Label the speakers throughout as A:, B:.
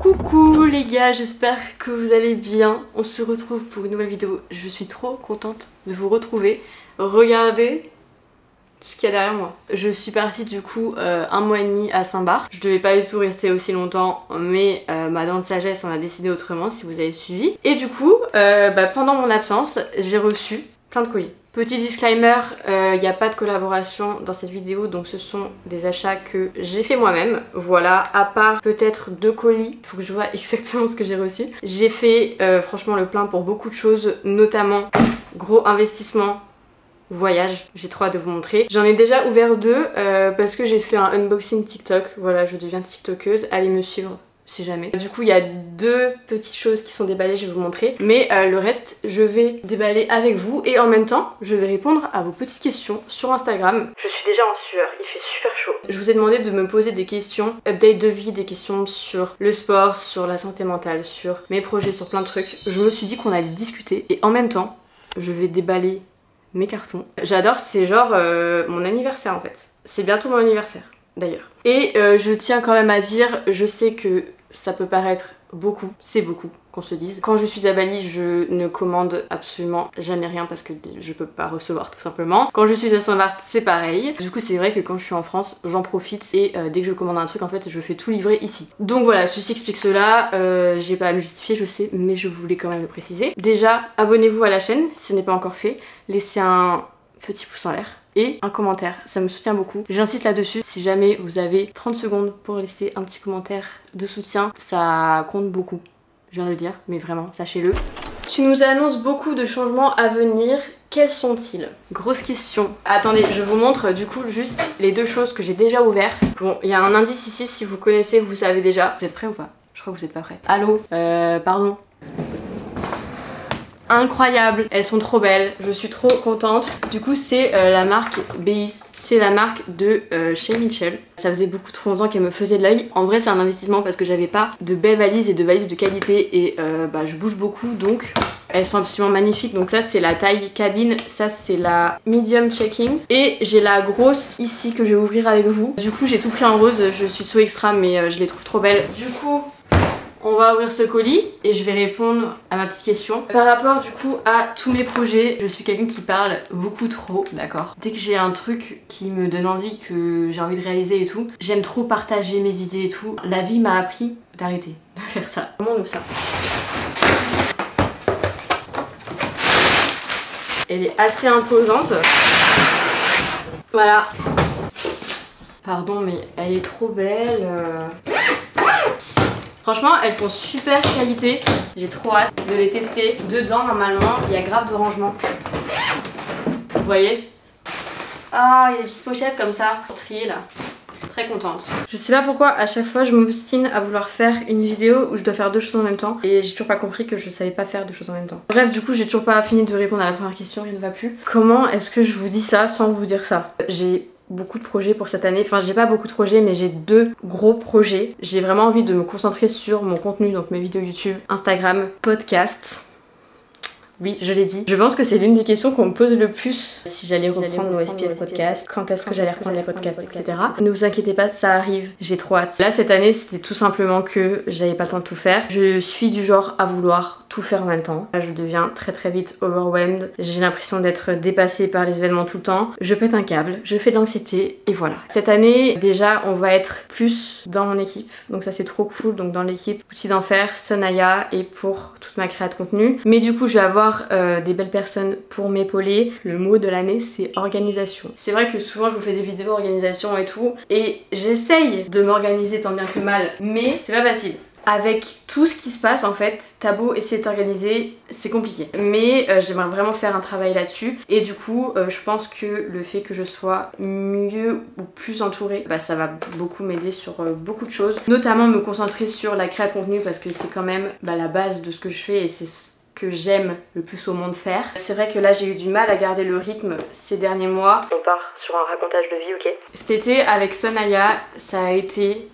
A: Coucou les gars, j'espère que vous allez bien. On se retrouve pour une nouvelle vidéo. Je suis trop contente de vous retrouver. Regardez ce qu'il y a derrière moi. Je suis partie du coup 1 mois et demi à Saint-Barth. Je devais pas du tout rester aussi longtemps, mais ma dent de sagesse en a décidé autrement si vous avez suivi. Et du coup, pendant mon absence, j'ai reçu plein de colis. Petit disclaimer, il n'y a pas de collaboration dans cette vidéo, donc ce sont des achats que j'ai fait moi-même. Voilà, à part peut-être 2 colis, il faut que je vois exactement ce que j'ai reçu. J'ai fait franchement le plein pour beaucoup de choses, notamment gros investissement, voyage, j'ai trop hâte de vous montrer. J'en ai déjà ouvert 2 parce que j'ai fait un unboxing TikTok, voilà, je deviens tiktokeuse, allez me suivre si jamais. Du coup il y a 2 petites choses qui sont déballées, je vais vous montrer, mais le reste je vais déballer avec vous et en même temps je vais répondre à vos petites questions sur Instagram. Je suis déjà en sueur, il fait super chaud. Je vous ai demandé de me poser des questions, update de vie, des questions sur le sport, sur la santé mentale, sur mes projets, sur plein de trucs. Je me suis dit qu'on allait discuter et en même temps je vais déballer mes cartons. J'adore, c'est genre mon anniversaire en fait. C'est bientôt mon anniversaire d'ailleurs. Et je tiens quand même à dire, je sais que ça peut paraître beaucoup, c'est beaucoup qu'on se dise. Quand je suis à Bali, je ne commande absolument jamais rien parce que je peux pas recevoir tout simplement. Quand je suis à Saint-Barth, c'est pareil. Du coup, c'est vrai que quand je suis en France, j'en profite et dès que je commande un truc, en fait, je fais tout livrer ici. Donc voilà, ceci explique cela. J'ai pas à me justifier, je sais, mais je voulais quand même le préciser. Déjà, abonnez-vous à la chaîne si ce n'est pas encore fait. Laissez un petit pouce en l'air et un commentaire, ça me soutient beaucoup. J'insiste là-dessus, si jamais vous avez 30 secondes pour laisser un petit commentaire de soutien, ça compte beaucoup. Je viens de le dire, mais vraiment, sachez-le. Tu nous annonces beaucoup de changements à venir, quels sont-ils? Grosse question. Attendez, je vous montre du coup juste les 2 choses que j'ai déjà ouvertes. Bon, il y a un indice ici, si vous connaissez, vous savez déjà. Vous êtes prêts ou pas? Je crois que vous êtes pas prêts. Allô? Pardon. Incroyable, elles sont trop belles, je suis trop contente. Du coup c'est la marque Béis, c'est la marque de chez Mitchell. Ça faisait beaucoup trop longtemps qu'elle me faisait de l'œil. En vrai c'est un investissement parce que j'avais pas de belles valises et de valises de qualité et je bouge beaucoup donc elles sont absolument magnifiques. Donc ça c'est la taille cabine, ça c'est la medium checking et j'ai la grosse ici que je vais ouvrir avec vous. Du coup j'ai tout pris en rose, je suis so extra mais je les trouve trop belles. Du coup on va ouvrir ce colis et je vais répondre à ma petite question. Par rapport du coup à tous mes projets, je suis quelqu'un qui parle beaucoup trop, d'accord? Dès que j'ai un truc qui me donne envie, que j'ai envie de réaliser et tout, j'aime trop partager mes idées et tout. La vie m'a appris d'arrêter de faire ça. Comment on ouvre ça? Elle est assez imposante. Voilà. Pardon mais elle est trop belle. Franchement, elles font super qualité. J'ai trop hâte de les tester. Dedans, normalement, il y a grave de rangement. Vous voyez? Ah, il y a des petites pochettes comme ça pour trier là. Très contente. Je sais pas pourquoi à chaque fois je m'obstine à vouloir faire une vidéo où je dois faire 2 choses en même temps et j'ai toujours pas compris que je savais pas faire 2 choses en même temps. Bref, du coup j'ai toujours pas fini de répondre à la première question, rien ne va plus. Comment est-ce que je vous dis ça sans vous dire ça? J'ai beaucoup de projets pour cette année, enfin j'ai pas beaucoup de projets mais j'ai 2 gros projets. J'ai vraiment envie de me concentrer sur mon contenu, donc mes vidéos YouTube, Instagram, podcast. Oui, je l'ai dit. Je pense que c'est l'une des questions qu'on me pose le plus. Si j'allais reprendre nos SPF podcasts, quand est-ce que j'allais reprendre les podcasts, etc. Ne vous inquiétez pas, ça arrive. J'ai trop hâte. Là, cette année, c'était tout simplement que j'avais pas le temps de tout faire. Je suis du genre à vouloir tout faire en même temps. Là, je deviens très très vite overwhelmed. J'ai l'impression d'être dépassée par les événements tout le temps. Je pète un câble, je fais de l'anxiété et voilà. Cette année, déjà, on va être plus dans mon équipe. Donc ça, c'est trop cool. Donc dans l'équipe Outils d'Enfer, Sonaya et pour toute ma créa de contenu. Mais du coup, je vais avoir des belles personnes pour m'épauler. Le mot de l'année c'est organisation. C'est vrai que souvent je vous fais des vidéos organisation et tout et j'essaye de m'organiser tant bien que mal mais c'est pas facile. Avec tout ce qui se passe en fait, t'as beau essayer de t'organiser, c'est compliqué. Mais j'aimerais vraiment faire un travail là-dessus et du coup je pense que le fait que je sois mieux ou plus entourée, bah, ça va beaucoup m'aider sur beaucoup de choses. Notamment me concentrer sur la création de contenu parce que c'est quand même la base de ce que je fais et c'est que j'aime le plus au monde faire. C'est vrai que là j'ai eu du mal à garder le rythme ces derniers mois. On part sur un racontage de vie, ok? Cet été avec Sonaya, ça a été...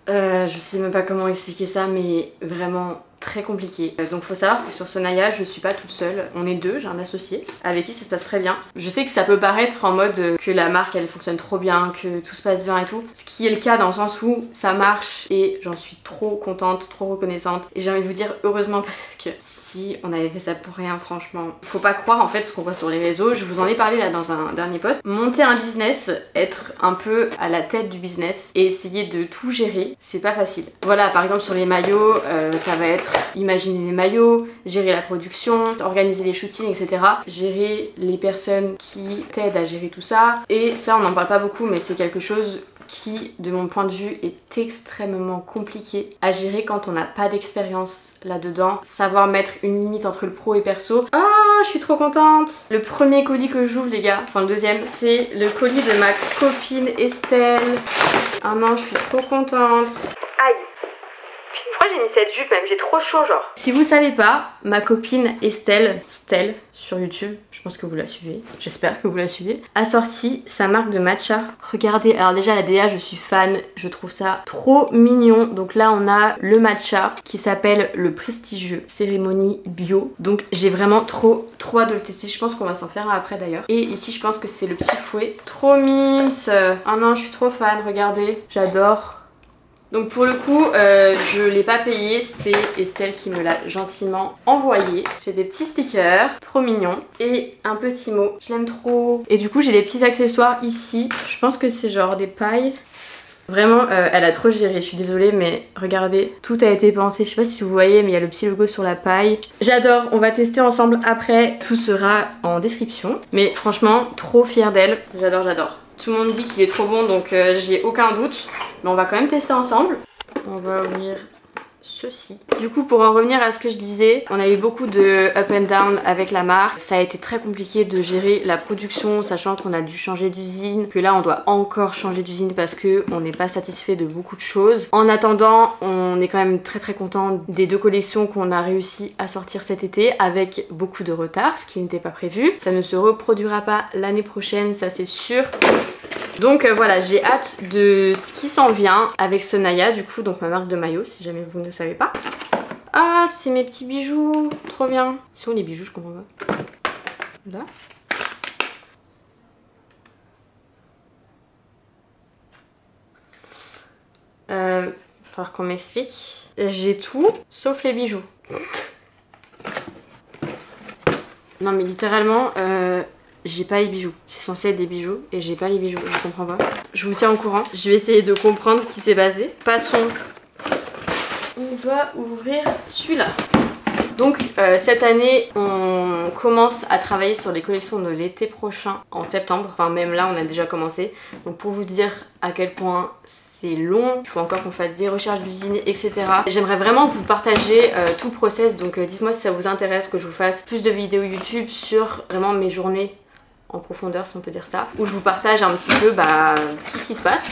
A: je sais même pas comment expliquer ça mais vraiment très compliqué. Donc faut savoir que sur Sonaya, je suis pas toute seule. On est deux, j'ai un associé avec qui ça se passe très bien. Je sais que ça peut paraître en mode que la marque elle fonctionne trop bien, que tout se passe bien et tout. Ce qui est le cas dans le sens où ça marche et j'en suis trop contente, trop reconnaissante. Et j'ai envie de vous dire heureusement parce que si on avait fait ça pour rien, franchement. Faut pas croire en fait ce qu'on voit sur les réseaux. Je vous en ai parlé là dans un dernier post. Monter un business, être un peu à la tête du business et essayer de tout gérer, c'est pas facile. Voilà, par exemple sur les maillots, ça va être imaginer les maillots, gérer la production, organiser les shootings, etc. Gérer les personnes qui t'aident à gérer tout ça. Et ça, on n'en parle pas beaucoup, mais c'est quelque chose qui, de mon point de vue, est extrêmement compliqué à gérer quand on n'a pas d'expérience là-dedans. Savoir mettre une limite entre le pro et perso. Oh, je suis trop contente! Le premier colis que j'ouvre, les gars, enfin le deuxième, c'est le colis de ma copine Estelle. Ah non, je suis trop contente. Aïe! Pourquoi j'ai mis cette jupe même? J'ai trop chaud genre. Si vous savez pas, ma copine Estelle, Stell sur YouTube, je pense que vous la suivez, j'espère que vous la suivez, a sorti sa marque de matcha. Regardez, alors déjà la DA je suis fan, je trouve ça trop mignon. Donc là on a le matcha qui s'appelle le prestigieux cérémonie bio. Donc j'ai vraiment trop hâte de le tester, je pense qu'on va s'en faire un après d'ailleurs. Et ici je pense que c'est le petit fouet, trop mimes. Oh non je suis trop fan, regardez, j'adore. Donc pour le coup, je l'ai pas payé, c'est Estelle qui me l'a gentiment envoyé. J'ai des petits stickers, trop mignons, et un petit mot, je l'aime trop. Et du coup j'ai les petits accessoires ici, je pense que c'est genre des pailles. Vraiment, elle a trop géré, je suis désolée, mais regardez, tout a été pensé. Je sais pas si vous voyez, mais il y a le petit logo sur la paille. J'adore, on va tester ensemble après, tout sera en description. Mais franchement, trop fière d'elle, j'adore, j'adore. Tout le monde dit qu'il est trop bon, donc j'ai aucun doute. Mais on va quand même tester ensemble. On va ouvrir ceci. Du coup, pour en revenir à ce que je disais, on a eu beaucoup de up and down avec la marque. Ça a été très compliqué de gérer la production, sachant qu'on a dû changer d'usine, que là on doit encore changer d'usine parce que on n'est pas satisfait de beaucoup de choses. En attendant, on est quand même très content des deux collections qu'on a réussi à sortir cet été avec beaucoup de retard, ce qui n'était pas prévu. Ça ne se reproduira pas l'année prochaine, ça c'est sûr. Donc voilà, j'ai hâte de ce qui s'en vient avec Sonaya, du coup, donc ma marque de maillot, si jamais vous ne savez pas. Ah, c'est mes petits bijoux, trop bien. Ils sont où les bijoux, je comprends pas. Là. Falloir qu'on m'explique. J'ai tout, sauf les bijoux. Non mais littéralement, j'ai pas les bijoux. C'est censé être des bijoux et j'ai pas les bijoux, je comprends pas. Je vous tiens au courant. Je vais essayer de comprendre ce qui s'est passé. Passons. On va ouvrir celui-là. Donc cette année on commence à travailler sur les collections de l'été prochain en septembre. Enfin même là on a déjà commencé. Donc pour vous dire à quel point c'est long, il faut encore qu'on fasse des recherches d'usine, etc. J'aimerais vraiment vous partager tout le process, donc dites-moi si ça vous intéresse que je vous fasse plus de vidéos YouTube sur vraiment mes journées en profondeur, si on peut dire ça, où je vous partage un petit peu tout ce qui se passe.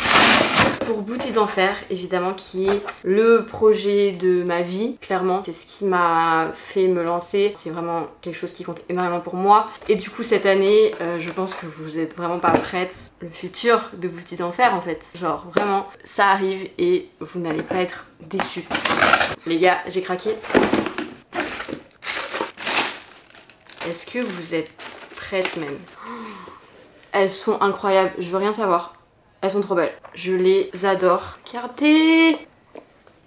A: Pour Boutique d'Enfer, évidemment, qui est le projet de ma vie, clairement, c'est ce qui m'a fait me lancer, c'est vraiment quelque chose qui compte énormément pour moi. Et du coup cette année, je pense que vous êtes vraiment pas prêtes. Le futur de Boutique d'Enfer en fait, genre vraiment, ça arrive et vous n'allez pas être déçus. Les gars, j'ai craqué. Est-ce que vous êtes prêtes même? Elles sont incroyables, je veux rien savoir. Elles sont trop belles, je les adore. Regardez!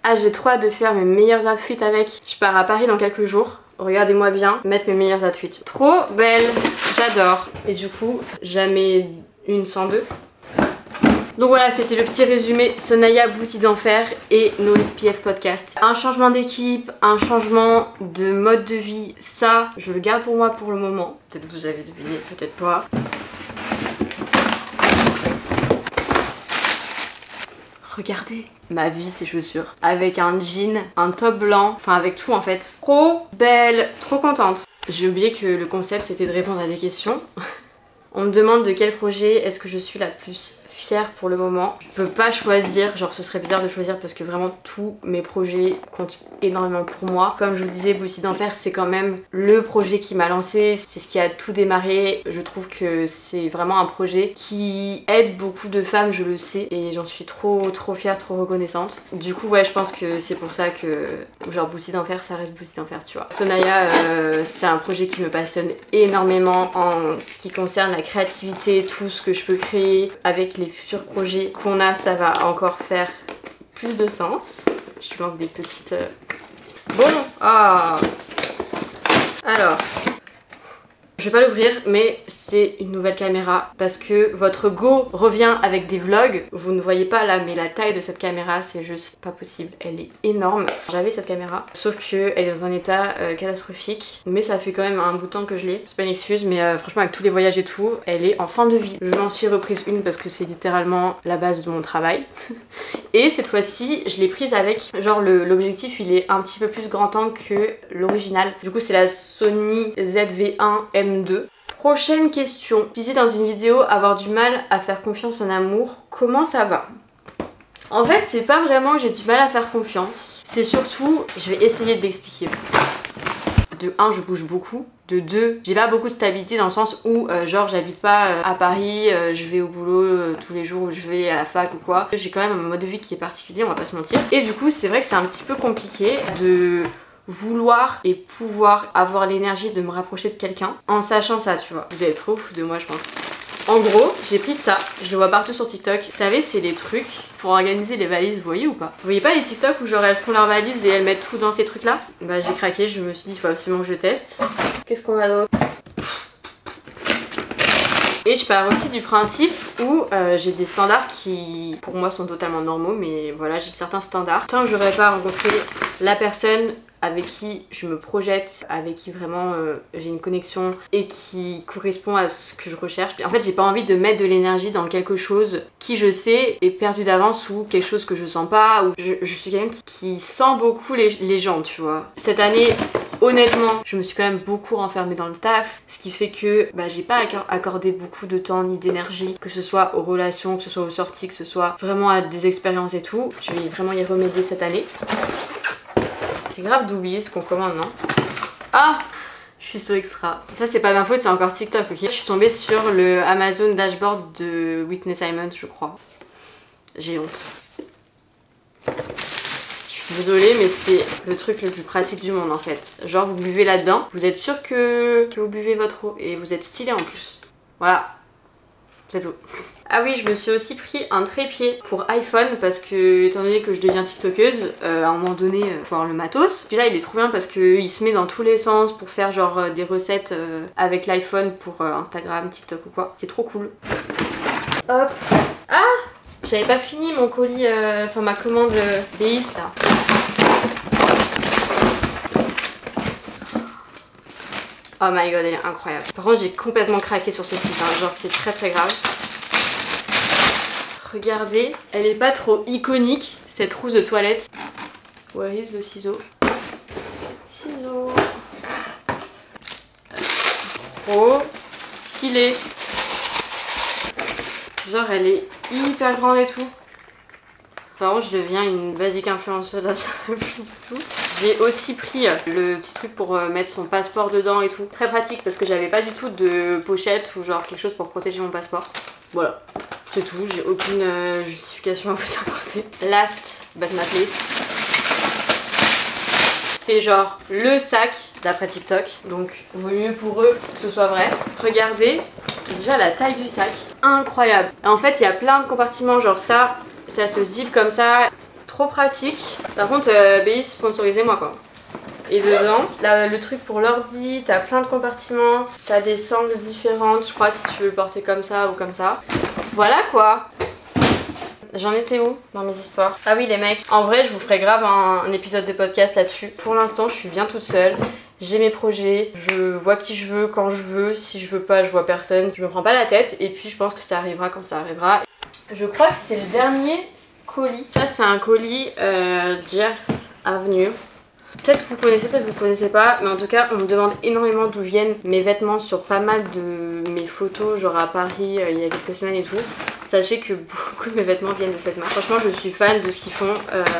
A: Ah, j'ai trop hâte de faire mes meilleurs outfits avec. Je pars à Paris dans quelques jours. Regardez-moi bien mettre mes meilleurs outfits. Trop belle, j'adore. Et du coup, jamais une sans deux. Donc voilà, c'était le petit résumé Sonaya, Boutique d'Enfer et nos SPF podcast. Un changement d'équipe, un changement de mode de vie, ça, je le garde pour moi pour le moment. Peut-être que vous avez deviné, peut-être pas. Regardez ma vie, ces chaussures. Avec un jean, un top blanc, enfin avec tout en fait. Trop belle, trop contente. J'ai oublié que le concept c'était de répondre à des questions. On me demande de quel projet est-ce que je suis la plus fière. fière pour le moment. Je peux pas choisir, genre ce serait bizarre de choisir parce que vraiment tous mes projets comptent énormément pour moi. Comme je vous disais, Boutique d'Enfer c'est quand même le projet qui m'a lancé, c'est ce qui a tout démarré. Je trouve que c'est vraiment un projet qui aide beaucoup de femmes, je le sais, et j'en suis trop fière, trop reconnaissante. Du coup ouais, je pense que c'est pour ça que genre Boutique d'Enfer ça reste Boutique d'Enfer, tu vois. Sonaya c'est un projet qui me passionne énormément en ce qui concerne la créativité, tout ce que je peux créer. Avec les futurs projets qu'on a, ça va encore faire plus de sens. Je lance des petites... Bon, ah. Alors, je vais pas l'ouvrir, mais c'est une nouvelle caméra parce que votre go revient avec des vlogs. Vous ne voyez pas là, mais la taille de cette caméra, c'est juste pas possible. Elle est énorme. J'avais cette caméra, sauf que elle est dans un état catastrophique. Mais ça fait quand même un bout de temps que je l'ai. C'est pas une excuse, mais franchement, avec tous les voyages et tout, elle est en fin de vie. Je m'en suis reprise une parce que c'est littéralement la base de mon travail. Et cette fois-ci, je l'ai prise avec, genre l'objectif, il est un petit peu plus grand angle que l'original. Du coup, c'est la Sony ZV-1M2. Prochaine question. Je disais dans une vidéo avoir du mal à faire confiance en amour. Comment ça va? En fait, c'est pas vraiment que j'ai du mal à faire confiance. C'est surtout, je vais essayer de l'expliquer. De 1, je bouge beaucoup. De 2, j'ai pas beaucoup de stabilité dans le sens où genre j'habite pas à Paris, je vais au boulot tous les jours où je vais à la fac ou quoi. J'ai quand même un mode de vie qui est particulier, on va pas se mentir. Et du coup, c'est vrai que c'est un petit peu compliqué de vouloir et pouvoir avoir l'énergie de me rapprocher de quelqu'un en sachant ça, tu vois. Vous allez trop fou de moi, je pense. En gros, j'ai pris ça, je le vois partout sur TikTok. Vous savez, c'est des trucs pour organiser les valises, vous voyez ou pas? Vous voyez pas les TikTok où genre elles font leurs valises et elles mettent tout dans ces trucs là? Bah j'ai craqué, je me suis dit il faut absolument que je teste. Qu'est-ce qu'on a d'autre? Et je pars aussi du principe où j'ai des standards qui pour moi sont totalement normaux, mais voilà, j'ai certains standards. Tant que j'aurais pas rencontré la personne avec qui je me projette, avec qui vraiment j'ai une connexion et qui correspond à ce que je recherche. En fait, j'ai pas envie de mettre de l'énergie dans quelque chose qui je sais est perdu d'avance ou quelque chose que je sens pas, ou je suis quelqu'un qui sent beaucoup les gens, tu vois. Cette année, honnêtement, je me suis quand même beaucoup renfermée dans le taf, ce qui fait que bah, j'ai pas accordé beaucoup de temps ni d'énergie, que ce soit aux relations, que ce soit aux sorties, que ce soit vraiment à des expériences et tout. Je vais vraiment y remédier cette année. C'est grave d'oublier ce qu'on commande, non? Ah! Je suis so extra. Ça c'est pas ma faute, c'est encore TikTok, ok? Je suis tombée sur le Amazon Dashboard de Whitney Simons, je crois. J'ai honte. Je suis désolée, mais c'est le truc le plus pratique du monde en fait. Genre vous buvez là-dedans, vous êtes sûr que vous buvez votre eau et vous êtes stylé en plus. Voilà. C'est tout. Ah oui, je me suis aussi pris un trépied pour iPhone parce que, étant donné que je deviens tiktokeuse, à un moment donné, faut avoir le matos. Celui-là, il est trop bien parce qu'il se met dans tous les sens pour faire genre des recettes avec l'iPhone pour Instagram, TikTok ou quoi. C'est trop cool. Hop. Ah! J'avais pas fini mon colis, enfin ma commande BIS là. Oh my god, elle est incroyable. Par contre, j'ai complètement craqué sur ce site, hein. Genre c'est très grave. Regardez, elle est pas trop iconique, cette trousse de toilette. Where is le ciseau? Ciseau. Trop stylé. Genre elle est hyper grande et tout. Par contre, je deviens une basique influenceuse là, ça va plus du tout. J'ai aussi pris le petit truc pour mettre son passeport dedans et tout. Très pratique parce que j'avais pas du tout de pochette ou genre quelque chose pour protéger mon passeport. Voilà, c'est tout, j'ai aucune justification à vous apporter. Last but not least, c'est genre le sac d'après TikTok. Donc vaut mieux pour eux que ce soit vrai. Regardez déjà la taille du sac, incroyable. Et en fait il y a plein de compartiments, genre ça se zip comme ça, trop pratique. Par contre BI sponsorisez-moi quoi. Et dedans, là, le truc pour l'ordi, t'as plein de compartiments, t'as des sangles différentes, je crois, si tu veux le porter comme ça ou comme ça. Voilà quoi. J'en étais où dans mes histoires? Ah oui les mecs, en vrai je vous ferai grave un épisode de podcast là-dessus. Pour l'instant je suis bien toute seule. J'ai mes projets, je vois qui je veux, quand je veux, si je veux pas je vois personne. Je me prends pas la tête et puis je pense que ça arrivera quand ça arrivera. Je crois que c'est le dernier colis. Ça c'est un colis Jeff Avenue. Peut-être vous connaissez, peut-être vous connaissez pas, mais en tout cas on me demande énormément d'où viennent mes vêtements sur pas mal de mes photos genre à Paris il y a quelques semaines et tout, sachez que beaucoup de mes vêtements viennent de cette marque. Franchement je suis fan de ce qu'ils font.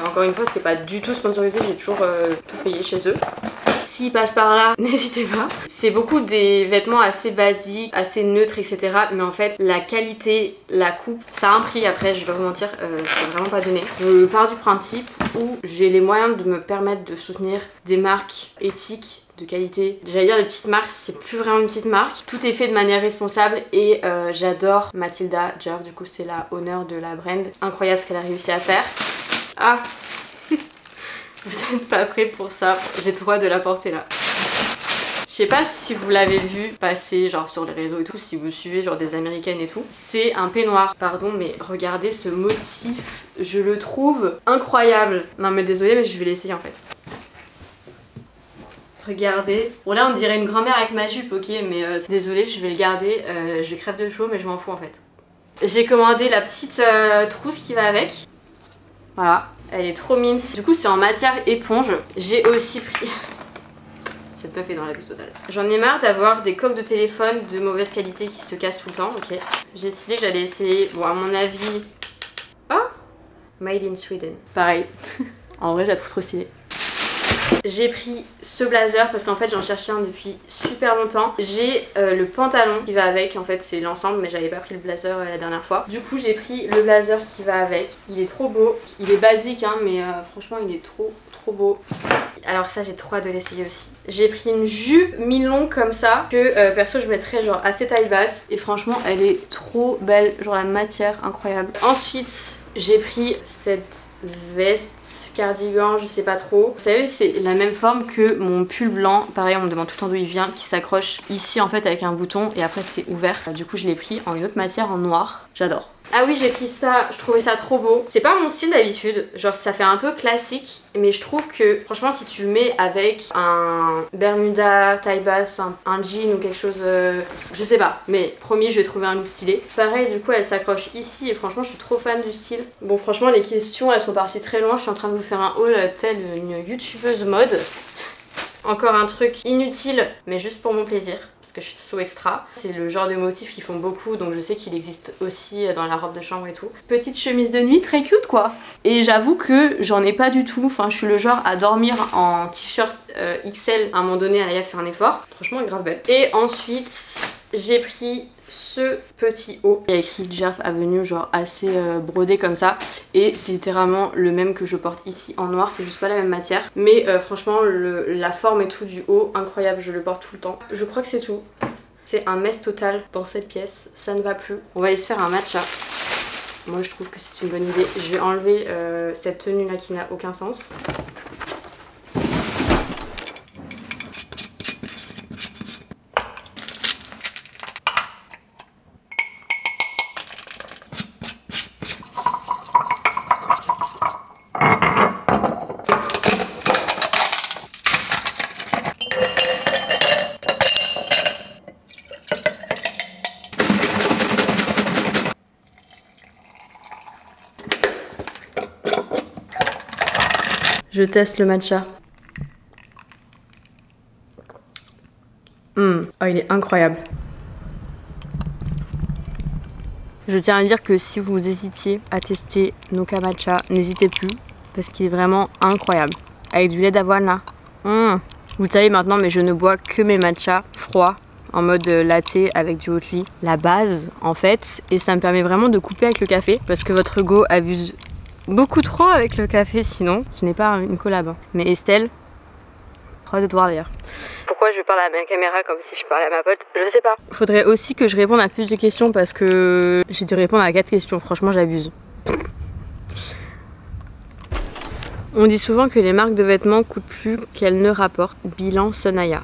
A: Encore une fois c'est pas du tout sponsorisé, j'ai toujours tout payé chez eux. S'ils passent par là, n'hésitez pas. C'est beaucoup des vêtements assez basiques, assez neutres, etc. Mais en fait, la qualité, la coupe, ça a un prix après, je vais pas vous mentir, c'est vraiment pas donné. Je pars du principe où j'ai les moyens de me permettre de soutenir des marques éthiques, de qualité. J'allais dire des petites marques, c'est plus vraiment une petite marque. Tout est fait de manière responsable et j'adore Mathilda Djerf, du coup c'est la owner de la brand. Incroyable ce qu'elle a réussi à faire. Ah vous n'êtes pas prêts pour ça, j'ai le droit de la porter là. Je sais pas si vous l'avez vu passer genre sur les réseaux et tout, si vous suivez genre des américaines et tout. C'est un peignoir, pardon mais regardez ce motif, je le trouve incroyable. Non mais désolée mais je vais l'essayer en fait. Regardez, bon là on dirait une grand-mère avec ma jupe, ok mais désolée je vais le garder, je crève de chaud mais je m'en fous en fait. J'ai commandé la petite trousse qui va avec, voilà. Elle est trop mimes. Du coup c'est en matière éponge. J'ai aussi pris... Cette meuf est dans l'abus total. J'en ai marre d'avoir des coques de téléphone de mauvaise qualité qui se cassent tout le temps. Ok. J'ai décidé que j'allais essayer. Bon à mon avis... Ah, Made in Sweden. Pareil. En vrai je la trouve trop stylée. J'ai pris ce blazer parce qu'en fait j'en cherchais un depuis super longtemps. J'ai le pantalon qui va avec, en fait c'est l'ensemble mais j'avais pas pris le blazer la dernière fois. Du coup j'ai pris le blazer qui va avec. Il est trop beau, il est basique hein, mais franchement il est trop beau. Alors ça j'ai trop hâte de l'essayer aussi. J'ai pris une jupe mi-longue comme ça que perso je mettrais genre assez taille basse. Et franchement elle est trop belle, genre la matière incroyable. Ensuite j'ai pris cette veste cardigan, je sais pas trop. Vous savez c'est la même forme que mon pull blanc, pareil on me demande tout le temps d'où il vient, qui s'accroche ici en fait avec un bouton et après c'est ouvert. Du coup je l'ai pris en une autre matière, en noir, j'adore. Ah oui j'ai pris ça, je trouvais ça trop beau. C'est pas mon style d'habitude, genre ça fait un peu classique mais je trouve que franchement si tu le mets avec un bermuda taille basse, un jean ou quelque chose, je sais pas, mais promis je vais trouver un look stylé. Pareil du coup elle s'accroche ici et franchement je suis trop fan du style. Bon franchement les questions elles sont parties très loin, je suis en train de vous faire un haul telle une youtubeuse mode. Encore un truc inutile mais juste pour mon plaisir. Que je suis so extra. C'est le genre de motif qu'ils font beaucoup donc je sais qu'il existe aussi dans la robe de chambre et tout. Petite chemise de nuit très cute quoi. Et j'avoue que j'en ai pas du tout, enfin je suis le genre à dormir en t-shirt XL à un moment donné, à faire un effort. Franchement grave belle. Et ensuite j'ai pris ce petit haut. Il y a écrit Djerf Avenue genre assez brodé comme ça et c'est littéralement le même que je porte ici en noir, c'est juste pas la même matière mais franchement la forme et tout du haut incroyable, je le porte tout le temps. Je crois que c'est tout. C'est un mess total dans cette pièce, ça ne va plus. On va aller se faire un matcha. Moi je trouve que c'est une bonne idée. Je vais enlever cette tenue là qui n'a aucun sens. Je teste le matcha. Oh, il est incroyable. Je tiens à dire que si vous hésitiez à tester Noka Matcha, n'hésitez plus parce qu'il est vraiment incroyable. Avec du lait d'avoine là. Vous savez maintenant, mais je ne bois que mes matchas froids en mode latte avec du Oatly. La base en fait, et ça me permet vraiment de couper avec le café parce que votre go abuse beaucoup trop avec le café sinon. Ce n'est pas une collab. Mais Estelle, trop de te voir d'ailleurs. Pourquoi je parle à ma caméra comme si je parlais à ma pote, je sais pas. Faudrait aussi que je réponde à plus de questions parce que j'ai dû répondre à 4 questions, franchement j'abuse. On dit souvent que les marques de vêtements coûtent plus qu'elles ne rapportent. Bilan Sonaya.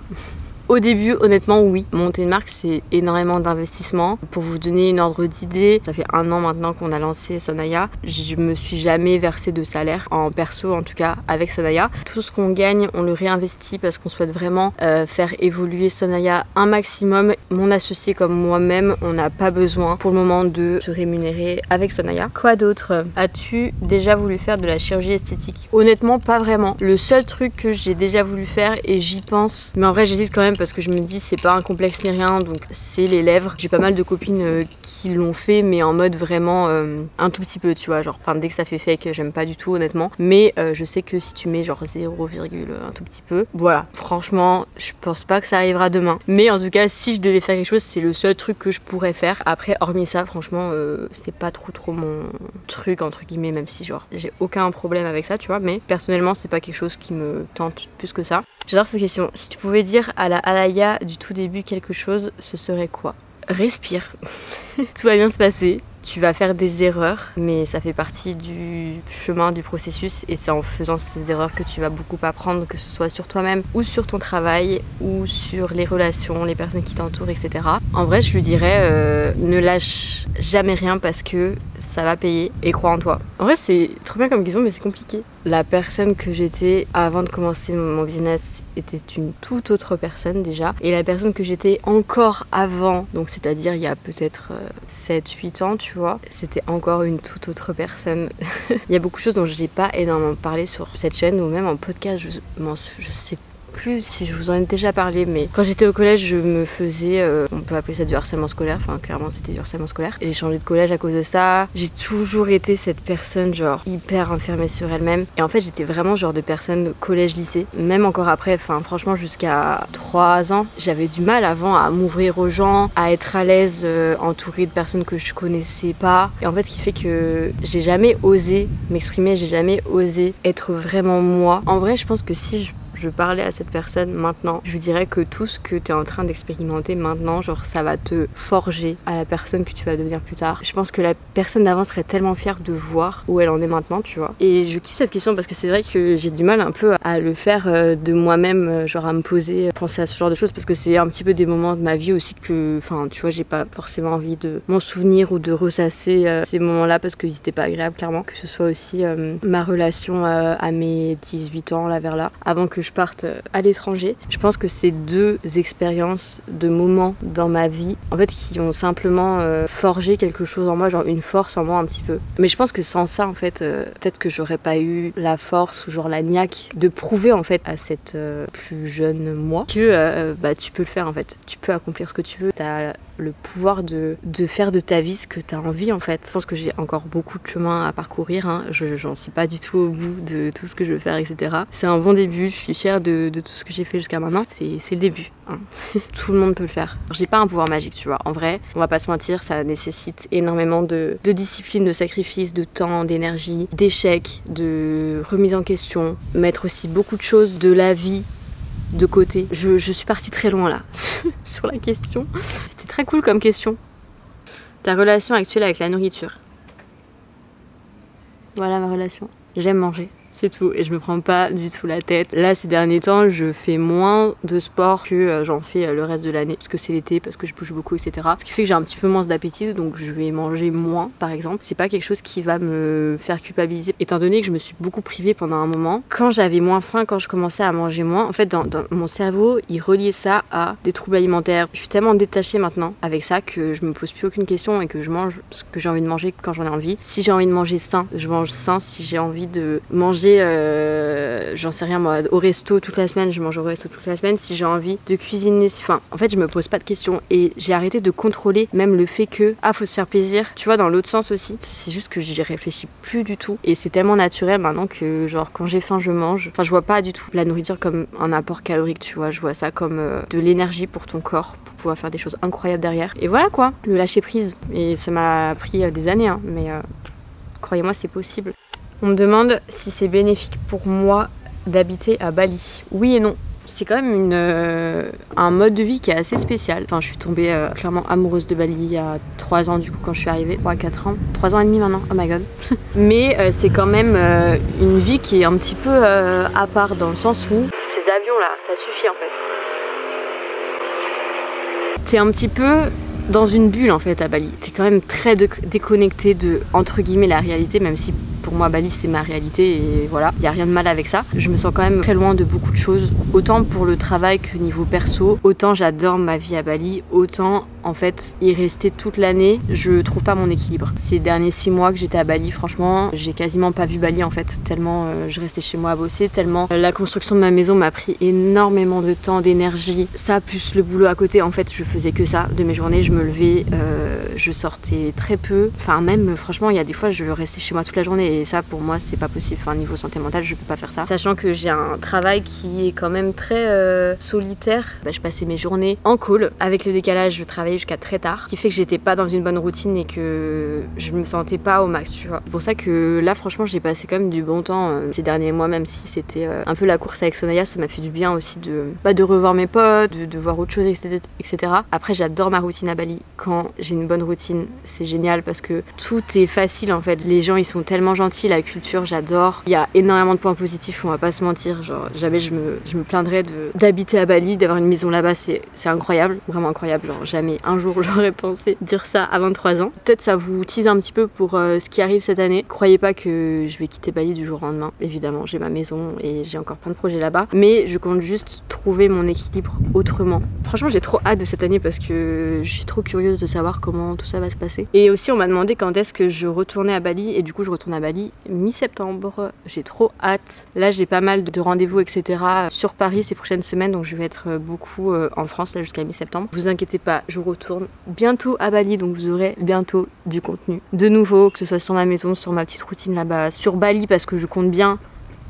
A: Au début, honnêtement, oui. Monter une marque, c'est énormément d'investissement. Pour vous donner une ordre d'idée, ça fait 1 an maintenant qu'on a lancé Sonaya. Je me suis jamais versé de salaire, en perso en tout cas, avec Sonaya. Tout ce qu'on gagne, on le réinvestit parce qu'on souhaite vraiment faire évoluer Sonaya un maximum. Mon associé comme moi-même, on n'a pas besoin pour le moment de se rémunérer avec Sonaya. Quoi d'autre? As-tu déjà voulu faire de la chirurgie esthétique? Honnêtement, pas vraiment. Le seul truc que j'ai déjà voulu faire, et j'y pense, mais en vrai j'hésite quand même parce que je me dis c'est pas un complexe ni rien, donc c'est les lèvres. J'ai pas mal de copines qui l'ont fait, mais en mode vraiment un tout petit peu, tu vois, genre, enfin dès que ça fait fake, j'aime pas du tout honnêtement, mais je sais que si tu mets genre 0, un tout petit peu, voilà, franchement, je pense pas que ça arrivera demain, mais en tout cas, si je devais faire quelque chose, c'est le seul truc que je pourrais faire. Après, hormis ça, franchement, c'est pas trop mon truc, entre guillemets, même si genre, j'ai aucun problème avec ça, tu vois, mais personnellement, c'est pas quelque chose qui me tente plus que ça. J'adore cette question. Si tu pouvais dire à la Alaya du tout début quelque chose, ce serait quoi? Respire. Tout va bien se passer. Tu vas faire des erreurs, mais ça fait partie du chemin, du processus, et c'est en faisant ces erreurs que tu vas beaucoup apprendre, que ce soit sur toi-même ou sur ton travail ou sur les relations, les personnes qui t'entourent, etc. En vrai, je lui dirais ne lâche jamais rien parce que ça va payer et crois en toi. En vrai, c'est trop bien comme question, mais c'est compliqué. La personne que j'étais avant de commencer mon business était une toute autre personne déjà, et la personne que j'étais encore avant, donc c'est-à-dire il y a peut-être 7-8 ans, tu vois, c'était encore une toute autre personne. Il y a beaucoup de choses dont j'ai pas énormément parlé sur cette chaîne ou même en podcast, je sais plus si je vous en ai déjà parlé, mais quand j'étais au collège, je me faisais, on peut appeler ça du harcèlement scolaire, enfin clairement c'était du harcèlement scolaire, et j'ai changé de collège à cause de ça. J'ai toujours été cette personne genre hyper enfermée sur elle-même, et en fait j'étais vraiment genre de personne collège-lycée, même encore après, enfin franchement jusqu'à 3 ans, j'avais du mal avant à m'ouvrir aux gens, à être à l'aise entourée de personnes que je connaissais pas, et en fait ce qui fait que j'ai jamais osé m'exprimer, j'ai jamais osé être vraiment moi. En vrai je pense que si je parlais à cette personne maintenant, je lui dirais que tout ce que tu es en train d'expérimenter maintenant, genre ça va te forger à la personne que tu vas devenir plus tard. Je pense que la personne d'avant serait tellement fière de voir où elle en est maintenant, tu vois. Et je kiffe cette question parce que c'est vrai que j'ai du mal un peu à le faire de moi-même, genre à me poser, penser à ce genre de choses, parce que c'est un petit peu des moments de ma vie aussi que, enfin tu vois, j'ai pas forcément envie de m'en souvenir ou de ressasser ces moments-là parce qu'ils étaient pas agréables clairement. Que ce soit aussi ma relation à mes 18 ans là vers là, avant que je parte à l'étranger. Je pense que c'est 2 expériences, 2 moments dans ma vie en fait qui ont simplement forgé quelque chose en moi, genre une force en moi un petit peu. Mais je pense que sans ça en fait, peut-être que j'aurais pas eu la force ou genre la niaque de prouver en fait à cette plus jeune moi que bah tu peux le faire en fait. Tu peux accomplir ce que tu veux. T'as le pouvoir de faire de ta vie ce que tu as envie en fait. Je pense que j'ai encore beaucoup de chemin à parcourir, hein. J'en suis pas du tout au bout de tout ce que je veux faire, etc. C'est un bon début, je suis fière de tout ce que j'ai fait jusqu'à maintenant. C'est le début, hein. Tout le monde peut le faire. J'ai pas un pouvoir magique, tu vois. En vrai, on va pas se mentir, ça nécessite énormément de discipline, de sacrifice, de temps, d'énergie, d'échecs, de remise en question, mettre aussi beaucoup de choses de la vie de côté. Je suis partie très loin là sur la question. C'était très cool comme question. Ta relation actuelle avec la nourriture? Voilà ma relation. J'aime manger. C'est tout, et je me prends pas du tout la tête. Là ces derniers temps je fais moins de sport que j'en fais le reste de l'année, parce que c'est l'été, parce que je bouge beaucoup, etc. Ce qui fait que j'ai un petit peu moins d'appétit, donc je vais manger moins par exemple. C'est pas quelque chose qui va me faire culpabiliser, étant donné que je me suis beaucoup privée pendant un moment. Quand j'avais moins faim, quand je commençais à manger moins, en fait dans mon cerveau il reliait ça à des troubles alimentaires. Je suis tellement détachée maintenant avec ça que je me pose plus aucune question et que je mange ce que j'ai envie de manger quand j'en ai envie. Si j'ai envie de manger sain, je mange sain. Si j'ai envie de manger j'en sais rien moi, au resto toute la semaine, je mange au resto toute la semaine. Si j'ai envie de cuisiner, enfin en fait je me pose pas de questions, et j'ai arrêté de contrôler même le fait que faut se faire plaisir, tu vois, dans l'autre sens aussi. C'est juste que j'y réfléchis plus du tout, et c'est tellement naturel maintenant que genre quand j'ai faim je mange. Enfin je vois pas du tout la nourriture comme un apport calorique, tu vois, je vois ça comme de l'énergie pour ton corps, pour pouvoir faire des choses incroyables derrière. Et voilà quoi, le lâcher prise. Et ça m'a pris des années, hein, mais croyez-moi c'est possible. On me demande si c'est bénéfique pour moi d'habiter à Bali. Oui et non. C'est quand même un mode de vie qui est assez spécial. Enfin, je suis tombée clairement amoureuse de Bali il y a 3 ans du coup quand je suis arrivée. 3-4 ans. 3 ans et demi maintenant, oh my god. Mais c'est quand même une vie qui est un petit peu à part, dans le sens où ces avions là, ça suffit en fait. T'es un petit peu dans une bulle en fait à Bali. T'es quand même très déconnecté de, entre guillemets, la réalité, même si pour moi Bali c'est ma réalité et voilà, il n'y a rien de mal avec ça. Je me sens quand même très loin de beaucoup de choses, autant pour le travail que niveau perso. Autant j'adore ma vie à Bali, autant en fait y rester toute l'année, je trouve pas mon équilibre. Ces derniers 6 mois que j'étais à Bali, franchement j'ai quasiment pas vu Bali en fait, tellement je restais chez moi à bosser, tellement la construction de ma maison m'a pris énormément de temps, d'énergie. Ça plus le boulot à côté, en fait je faisais que ça de mes journées, je me levais, je sortais très peu, enfin même franchement il y a des fois je restais chez moi toute la journée et ça pour moi c'est pas possible, enfin niveau santé mentale je peux pas faire ça. Sachant que j'ai un travail qui est quand même très solitaire, je passais mes journées en call, avec le décalage je travaillais jusqu'à très tard, ce qui fait que j'étais pas dans une bonne routine et que je me sentais pas au max, tu vois. C'est pour ça que là franchement j'ai passé quand même du bon temps ces derniers mois, même si c'était un peu la course avec Sonaya, ça m'a fait du bien aussi de revoir mes potes, de voir autre chose, etc. Après j'adore ma routine à Bali, quand j'ai une bonne routine c'est génial parce que tout est facile en fait, les gens ils sont tellement gentils, la culture j'adore, il y a énormément de points positifs, on va pas se mentir, genre jamais je me plaindrais d'habiter à Bali, d'avoir une maison là-bas, c'est incroyable, vraiment incroyable, genre jamais un jour j'aurais pensé dire ça à 23 ans. Peut-être ça vous tease un petit peu pour ce qui arrive cette année. Croyez pas que je vais quitter Bali du jour au lendemain, évidemment j'ai ma maison et j'ai encore plein de projets là-bas, mais je compte juste trouver mon équilibre autrement. Franchement j'ai trop hâte de cette année parce que je suis trop curieuse de savoir comment tout ça va se passer. Et aussi on m'a demandé quand est-ce que je retournais à Bali et du coup je retourne à Bali mi-septembre, j'ai trop hâte. Là j'ai pas mal de rendez-vous etc sur Paris ces prochaines semaines, donc je vais être beaucoup en France là jusqu'à mi-septembre. Vous inquiétez pas, je retourne bientôt à Bali, donc vous aurez bientôt du contenu de nouveau, que ce soit sur ma maison, sur ma petite routine là-bas, sur Bali parce que je compte bien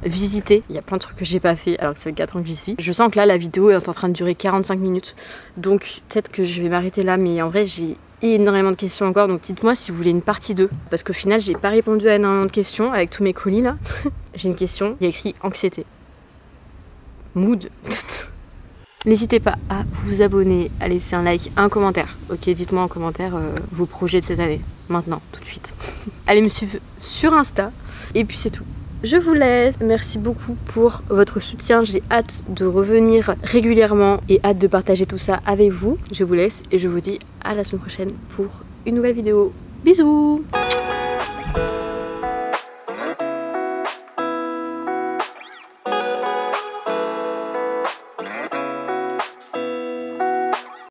A: visiter. Il y a plein de trucs que j'ai pas fait alors que ça fait 4 ans que j'y suis. Je sens que là la vidéo est en train de durer 45 minutes, donc peut-être que je vais m'arrêter là, mais en vrai j'ai énormément de questions encore, donc dites-moi si vous voulez une partie 2 parce qu'au final j'ai pas répondu à énormément de questions avec tous mes colis là. J'ai une question, il y a écrit anxiété, mood. N'hésitez pas à vous abonner, à laisser un like, un commentaire. Ok, dites-moi en commentaire vos projets de cette année, maintenant, tout de suite. Allez me suivre sur Insta et puis c'est tout. Je vous laisse, merci beaucoup pour votre soutien, j'ai hâte de revenir régulièrement et hâte de partager tout ça avec vous. Je vous laisse et je vous dis à la semaine prochaine pour une nouvelle vidéo. Bisous!